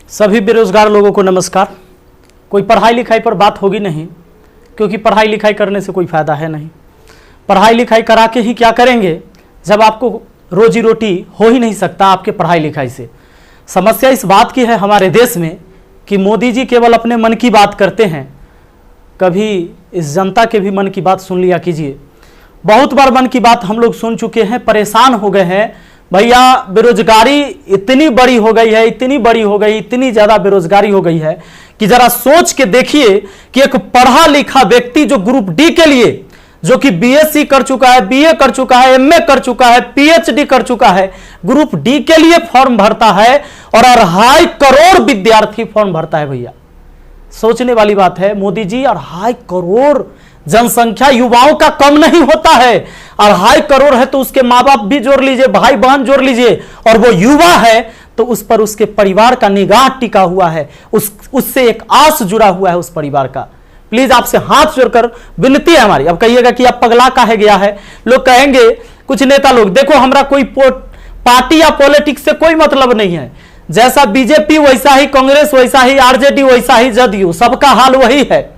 सभी बेरोजगार लोगों को नमस्कार। कोई पढ़ाई लिखाई पर बात होगी नहीं, क्योंकि पढ़ाई लिखाई करने से कोई फायदा है नहीं। पढ़ाई लिखाई करा के ही क्या करेंगे जब आपको रोजी रोटी हो ही नहीं सकता आपके पढ़ाई लिखाई से। समस्या इस बात की है हमारे देश में कि मोदी जी केवल अपने मन की बात करते हैं। कभी इस जनता के भी मन की बात सुन लिया कीजिए। बहुत बार मन की बात हम लोग सुन चुके हैं, परेशान हो गए हैं। भैया बेरोजगारी इतनी बड़ी हो गई है, इतनी बड़ी हो गई, इतनी ज्यादा बेरोजगारी हो गई है कि जरा सोच के देखिए कि एक पढ़ा लिखा व्यक्ति जो ग्रुप डी के लिए, जो कि बीएससी कर चुका है, बीए कर चुका है, एमए कर चुका है, पीएचडी कर चुका है, ग्रुप डी के लिए फॉर्म भरता है और 2.5 करोड़ विद्यार्थी फॉर्म भरता है। भैया सोचने वाली बात है। मोदी जी 2.5 करोड़ जनसंख्या युवाओं का कम नहीं होता है। 2.5 करोड़ है तो उसके माँ बाप भी जोड़ लीजिए, भाई बहन जोड़ लीजिए, और वो युवा है तो उस पर उसके परिवार का निगाह टिका हुआ है, उससे एक आस जुड़ा हुआ है उस परिवार का। प्लीज आपसे हाथ जोड़कर विनती है हमारी। अब कहिएगा कि आप पगला काहे गया है। लोग कहेंगे, कुछ नेता लोग, देखो हमरा कोई पार्टी या पॉलिटिक्स से कोई मतलब नहीं है। जैसा बीजेपी वैसा ही कांग्रेस, वैसा ही आरजेडी, वैसा ही जदयू, सबका हाल वही है।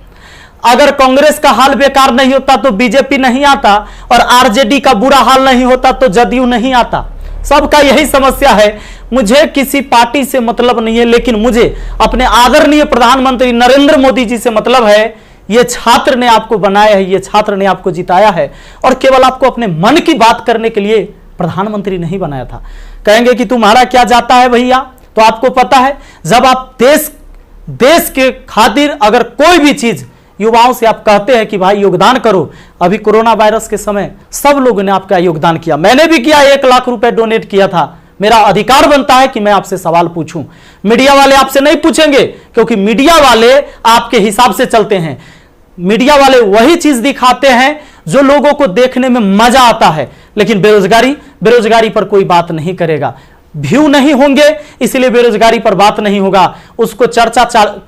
अगर कांग्रेस का हाल बेकार नहीं होता तो बीजेपी नहीं आता, और आरजेडी का बुरा हाल नहीं होता तो जदयू नहीं आता। सबका यही समस्या है। मुझे किसी पार्टी से मतलब नहीं है, लेकिन मुझे अपने आदरणीय प्रधानमंत्री नरेंद्र मोदी जी से मतलब है। ये छात्र ने आपको बनाया है, ये छात्र ने आपको जिताया है, और केवल आपको अपने मन की बात करने के लिए प्रधानमंत्री नहीं बनाया था। कहेंगे कि तुम्हारा क्या जाता है भैया, तो आपको पता है जब आप देश के खातिर अगर कोई भी चीज युवाओं से आप कहते हैं कि भाई योगदान करो। अभी कोरोना वायरस के समय सब लोगों ने आपका योगदान किया, मैंने भी किया, 1 लाख रुपए डोनेट किया था। मेरा अधिकार बनता है कि मैं आपसे सवाल पूछूं। मीडिया वाले आपसे नहीं पूछेंगे, क्योंकि मीडिया वाले आपके हिसाब से चलते हैं। मीडिया वाले वही चीज दिखाते हैं जो लोगों को देखने में मजा आता है, लेकिन बेरोजगारी पर कोई बात नहीं करेगा। व्यू नहीं होंगे, इसलिए बेरोजगारी पर बात नहीं होगा। उसको चर्चा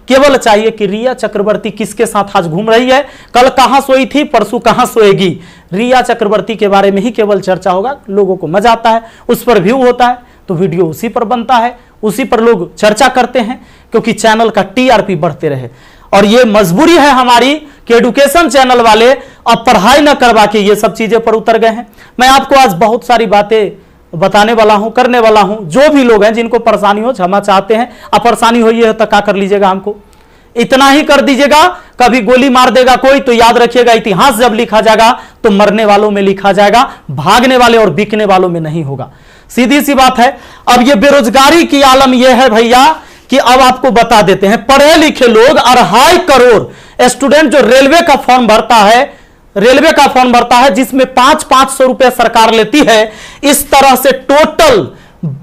केवल चाहिए कि रिया चक्रवर्ती किसके साथ आज घूम रही है, कल कहां सोई थी, परसों कहां सोएगी। रिया चक्रवर्ती के बारे में ही केवल चर्चा होगा। लोगों को मजा आता है, उस पर व्यू होता है तो वीडियो उसी पर बनता है, उसी पर लोग चर्चा करते हैं, क्योंकि चैनल का टीआरपी बढ़ते रहे। और ये मजबूरी है हमारी कि एडुकेशन चैनल वाले अब पढ़ाई न करवा के ये सब चीजें पर उतर गए हैं। मैं आपको आज बहुत सारी बातें बताने वाला हूं, करने वाला हूं। जो भी लोग हैं जिनको परेशानी हो, क्षमा चाहते हैं। अब परेशानी हुई है तो क्या कर लीजिएगा, हमको इतना ही कर दीजिएगा। कभी गोली मार देगा कोई तो याद रखिएगा, इतिहास जब लिखा जाएगा तो मरने वालों में लिखा जाएगा, भागने वाले और बिकने वालों में नहीं होगा। सीधी सी बात है। अब ये बेरोजगारी की आलम यह है भैया कि अब आपको बता देते हैं, पढ़े लिखे लोग 2.5 करोड़ स्टूडेंट जो रेलवे का फॉर्म भरता है, जिसमें 500 रुपए सरकार लेती है। इस तरह से टोटल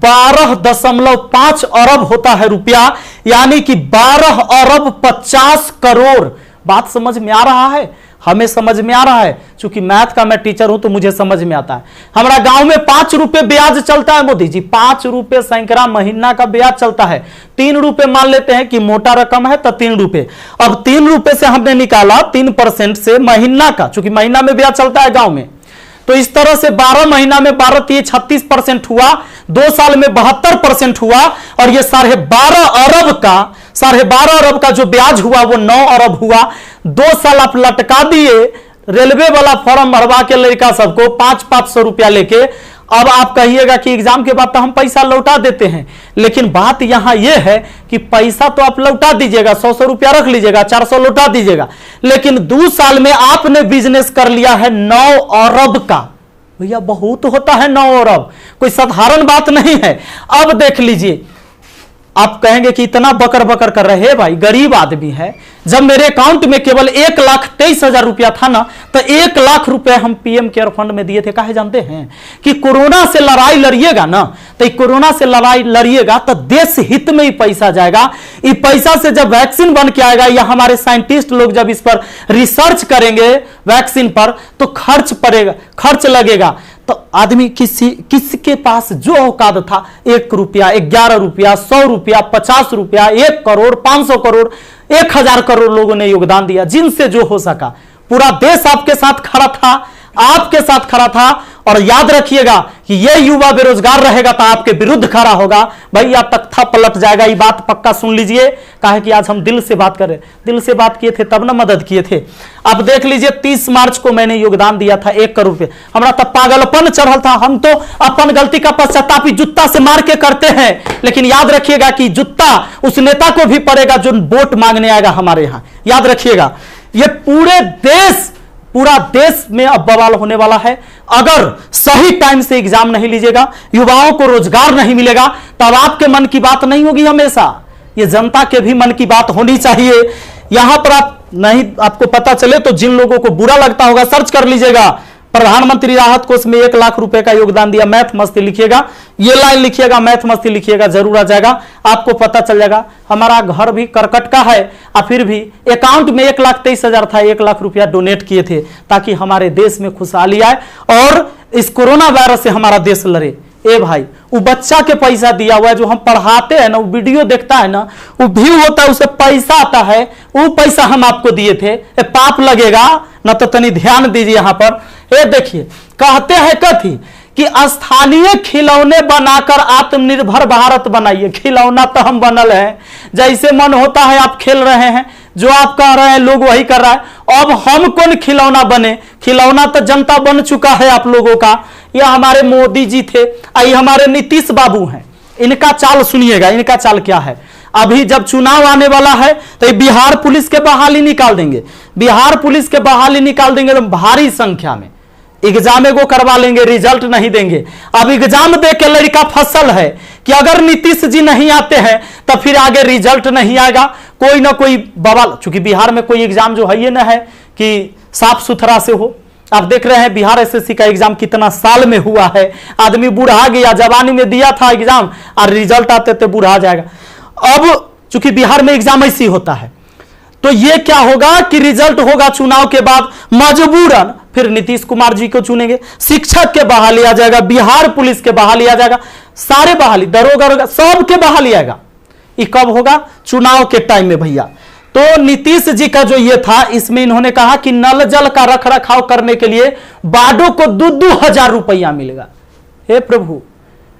12.5 अरब होता है रुपया, यानी कि 12 अरब 50 करोड़। बात समझ में आ रहा है? हमें समझ में आ रहा है। चूंकि मैथ का मैं टीचर हूं तो मुझे समझ में आता है। हमारा गांव में 5 रुपए ब्याज चलता है मोदी जी, 5 रुपए सैकड़ा महीना का ब्याज चलता है। 3 रुपए मान लेते हैं कि मोटा रकम है तो 3 रुपए। अब 3 रुपए से हमने निकाला 3% से महीना का, चूंकि महीना में ब्याज चलता है गांव में, तो इस तरह से 12 महीना में 36% हुआ, 2 साल में 72% हुआ, और ये 12.5 अरब का जो ब्याज हुआ वो 9 अरब हुआ। 2 साल आप लटका दिए रेलवे वाला फॉर्म भरवा के लड़का सबको 500 रुपया लेके। अब आप कहिएगा कि एग्जाम के बाद तो हम पैसा लौटा देते हैं, लेकिन बात यहां यह है कि पैसा तो आप लौटा दीजिएगा, 100 रुपया रख लीजिएगा, 400 लौटा दीजिएगा, लेकिन 2 साल में आपने बिजनेस कर लिया है 9 अरब का। भैया बहुत होता है 9 अरब, कोई साधारण बात नहीं है। अब देख लीजिए, आप कहेंगे कि इतना बकर बकर कर रहे हैं, भाई गरीब आदमी है। जब मेरे अकाउंट में केवल 1,23,000 रुपया था ना, तो 1 लाख रुपए हम पीएम केयर फंड में दिए थे। काहे जानते हैं? कि कोरोना से लड़ाई लड़िएगा ना, तो कोरोना से लड़ाई लड़िएगा तो देश हित में ही पैसा जाएगा। इस पैसा से जब वैक्सीन बन के आएगा, या हमारे साइंटिस्ट लोग जब इस पर रिसर्च करेंगे वैक्सीन पर, तो खर्च लगेगा। तो आदमी किसके पास जो औकात था, 1 रुपया, 11 रुपया, 100 रुपया, 50 रुपया, 1 करोड़, 500 करोड़, 1000 करोड़ लोगों ने योगदान दिया, जिनसे जो हो सका। पूरा देश आपके साथ खड़ा था, आपके साथ खड़ा था, और याद रखिएगा कि ये युवा बेरोजगार रहेगा तो आपके विरुद्ध खड़ा होगा, भैया तख्ता पलट जाएगा। ये बात पक्का सुन लीजिए, कहा कि आज हम दिल से बात कर रहे, दिल से बात किए थे तब ना मदद किए थे। अब देख लीजिए 30 मार्च को मैंने योगदान दिया था 1 करोड़ रुपए, हमारा तब पागलपन चढ़ल था। हम तो अपन गलती का पश्चाताप जूता से मार के करते हैं, लेकिन याद रखिएगा कि जूता उस नेता को भी पड़ेगा जो वोट मांगने आएगा हमारे यहां। याद रखिएगा, ये पूरा देश में अब बवाल होने वाला है। अगर सही टाइम से एग्जाम नहीं लीजिएगा, युवाओं को रोजगार नहीं मिलेगा, तब आपके मन की बात नहीं होगी हमेशा, ये जनता के भी मन की बात होनी चाहिए। यहां पर आप नहीं, आपको पता चले तो जिन लोगों को बुरा लगता होगा सर्च कर लीजिएगा, प्रधानमंत्री राहत कोष में 1 लाख रुपए का योगदान दिया। मैथ मस्ती लिखिएगा, ये लाइन लिखिएगा, मैथ मस्ती लिखिएगा, जरूर आ जाएगा, आपको पता चल जाएगा। हमारा घर भी करकट का है और फिर भी अकाउंट में 1,23,000 था, 1 लाख रुपया डोनेट किए थे ताकि हमारे देश में खुशहाली आए और इस कोरोना वायरस से हमारा देश लड़े। ए भाई, वो बच्चा के पैसा दिया हुआ है, जो हम पढ़ाते हैं ना, वो वीडियो देखता है ना, वो व्यू होता है, उसे पैसा आता है, वो पैसा हम आपको दिए थे। पाप लगेगा ना, तो तनी ध्यान दीजिए यहां पर। ये देखिए, कहते हैं कथी कि स्थानीय खिलौने बनाकर आत्मनिर्भर भारत बनाइए। खिलौना तो हम बनल है, जैसे मन होता है आप खेल रहे हैं, जो आप कह रहे हैं लोग वही कर रहा है। अब हम कौन खिलौना बने? खिलौना तो जनता बन चुका है आप लोगों का। ये हमारे मोदी जी थे, ये हमारे नीतीश बाबू हैं। इनका चाल सुनिएगा, इनका चाल क्या है। अभी जब चुनाव आने वाला है तो बिहार पुलिस के बहाली निकाल देंगे, बिहार पुलिस के बहाली निकाल देंगे तो भारी संख्या में एग्जाम को करवा लेंगे, रिजल्ट नहीं देंगे। अब एग्जाम दे के लड़का फसल है कि अगर नीतीश जी नहीं आते हैं तो फिर आगे रिजल्ट नहीं आएगा, कोई ना कोई बवाल। चूंकि बिहार में कोई एग्जाम जो है ये ना है कि साफ सुथरा से हो। आप देख रहे हैं बिहार एसएससी का एग्जाम कितना साल में हुआ है, आदमी बूढ़ा गया, जवानी में दिया था एग्जाम और रिजल्ट आते थे बूढ़ा जाएगा। अब चूंकि बिहार में एग्जाम ऐसी होता है, तो ये क्या होगा कि रिजल्ट होगा चुनाव के बाद, मजबूरन फिर नीतीश कुमार जी को चुनेंगे, शिक्षक के बहाली आ जाएगा, बिहार पुलिस के बहाली आ जाएगा, सारे बहाली, दरोगा सब के बहाली आएगा। ये कब होगा? चुनाव के टाइम में भैया। तो नीतीश जी का जो ये था, इसमें इन्होंने कहा कि नल जल का रख रखाव करने के लिए वार्डों को 2-2 हजार रुपया मिलेगा। हे प्रभु,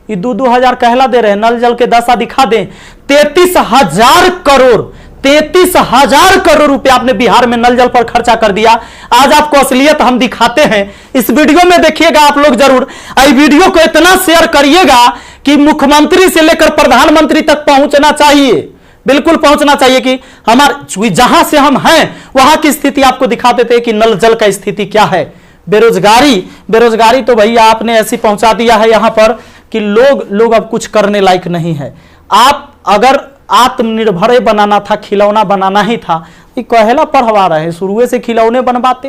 ये 2-2 हजार कहला दे रहे हैं, नल जल के दशा दिखा दें। 33,000 करोड़, 33,000 करोड़ रुपया आपने बिहार में नल जल पर खर्चा कर दिया। आज आपको असलियत हम दिखाते हैं, इस वीडियो में देखिएगा आप लोग जरूर। इस वीडियो को इतना शेयर करिएगा कि मुख्यमंत्री से लेकर प्रधानमंत्री तक पहुंचना चाहिए, बिल्कुल पहुंचना चाहिए कि हमारे जहां से हम हैं वहां की स्थिति आपको दिखा देते हैं कि नल जल का स्थिति क्या है। बेरोजगारी तो भैया आपने ऐसी पहुंचा दिया है यहां पर कि लोग अब कुछ करने लायक नहीं है। आप अगर आत्मनिर्भर बनाना था, खिलौना बनाना ही था, ये कहेला पढ़वा रहे, शुरू से खिलौने बनवाते।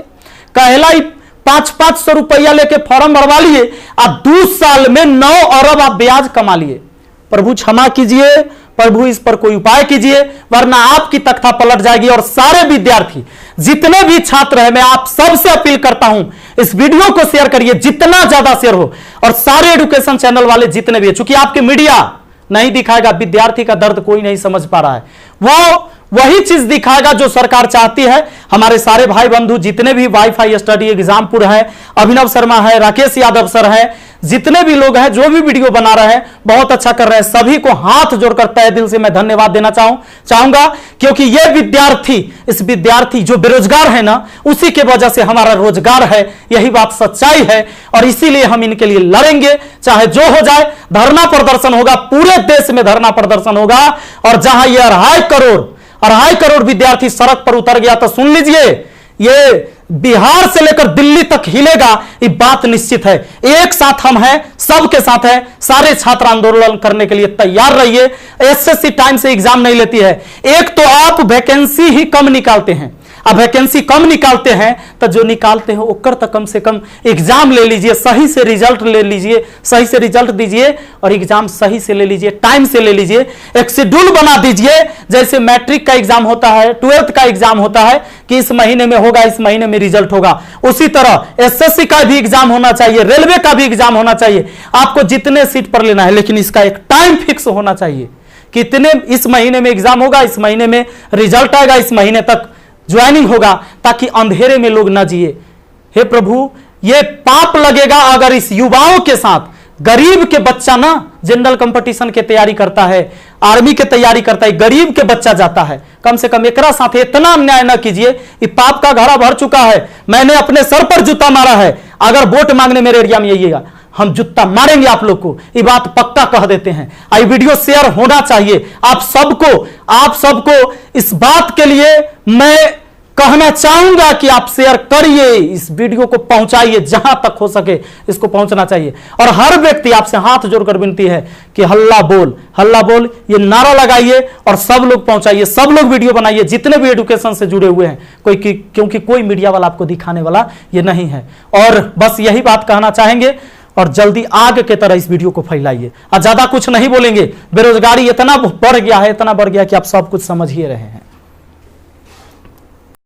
कहेला 500-500 रुपया लेके फॉर्म भरवा लिए और 2 साल में 9 अरब आप ब्याज कमा लिए। प्रभु क्षमा कीजिए, प्रभु इस पर कोई उपाय कीजिए, वरना आपकी तख्ता पलट जाएगी। और सारे विद्यार्थी, जितने भी छात्र हैं, मैं आप सबसे अपील करता हूं, इस वीडियो को शेयर करिए, जितना ज्यादा शेयर हो। और सारे एजुकेशन चैनल वाले जितने भी, चूंकि आपके मीडिया नहीं दिखाएगा, विद्यार्थी का दर्द कोई नहीं समझ पा रहा है, वो वही चीज दिखाएगा जो सरकार चाहती है। हमारे सारे भाई बंधु जितने भी वाईफाई स्टडी एग्जामपुर है, अभिनव शर्मा है, राकेश यादव सर है, जितने भी लोग हैं जो भी वीडियो बना रहे हैं बहुत अच्छा कर रहे हैं, सभी को हाथ जोड़कर तहे दिल से मैं धन्यवाद देना चाहूंगा। क्योंकि ये विद्यार्थी जो बेरोजगार है ना, उसी के वजह से हमारा रोजगार है, यही बात सच्चाई है। और इसीलिए हम इनके लिए लड़ेंगे, चाहे जो हो जाए। धरना प्रदर्शन होगा, पूरे देश में धरना प्रदर्शन होगा। और जहां ये 2.5 करोड़ विद्यार्थी सड़क पर उतर गया तो सुन लीजिए, ये बिहार से लेकर दिल्ली तक हिलेगा, ये बात निश्चित है। एक साथ हम हैं, सबके साथ हैं। सारे छात्र आंदोलन करने के लिए तैयार रहिए। एसएससी टाइम से एग्जाम नहीं लेती है। एक तो आप वैकेंसी ही कम निकालते हैं, अब वैकेंसी कम निकालते हैं तो जो निकालते हैं ओकर तो कम से कम एग्जाम ले लीजिए, सही से रिजल्ट ले लीजिए, सही से रिजल्ट दीजिए और एग्जाम सही से ले लीजिए, टाइम से ले लीजिए। एक शेड्यूल बना दीजिए, जैसे मैट्रिक का एग्जाम होता है, 12th का एग्जाम होता है कि इस महीने में होगा, इस महीने में रिजल्ट होगा। उसी तरह एसएससी का भी एग्जाम होना चाहिए, रेलवे का भी एग्जाम होना चाहिए। आपको जितने सीट पर लेना है, लेकिन इसका एक टाइम फिक्स होना चाहिए। कितने इस महीने में एग्जाम होगा, इस महीने में रिजल्ट आएगा, इस महीने तक ज्वाइनिंग होगा, ताकि अंधेरे में लोग ना जिए। हे प्रभु, ये पाप लगेगा अगर इस युवाओं के साथ गरीब के बच्चा ना जनरल कंपटीशन के तैयारी करता है, आर्मी के तैयारी करता है, गरीब के बच्चा जाता है, कम से कम एकरा साथ इतना अन्याय ना कीजिए। ये पाप का घड़ा भर चुका है। मैंने अपने सर पर जूता मारा है। अगर वोट मांगने मेरे एरिया में आइएगा, हम जूता मारेंगे आप लोग को, ये बात पक्का कह देते हैं। आई वीडियो शेयर होना चाहिए। आप सबको इस बात के लिए मैं कहना चाहूंगा कि आप शेयर करिए, इस वीडियो को पहुंचाइए, जहां तक हो सके इसको पहुंचना चाहिए। और हर व्यक्ति आपसे हाथ जोड़कर विनती है कि हल्ला बोल ये नारा लगाइए और सब लोग पहुंचाइए, सब लोग वीडियो बनाइए, जितने भी एजुकेशन से जुड़े हुए हैं, क्योंकि कोई मीडिया वाला आपको दिखाने वाला ये नहीं है। और बस यही बात कहना चाहेंगे और जल्दी आग के तरह इस वीडियो को फैलाइए। और ज्यादा कुछ नहीं बोलेंगे। बेरोजगारी इतना बढ़ गया है कि आप सब कुछ समझ ही रहे हैं।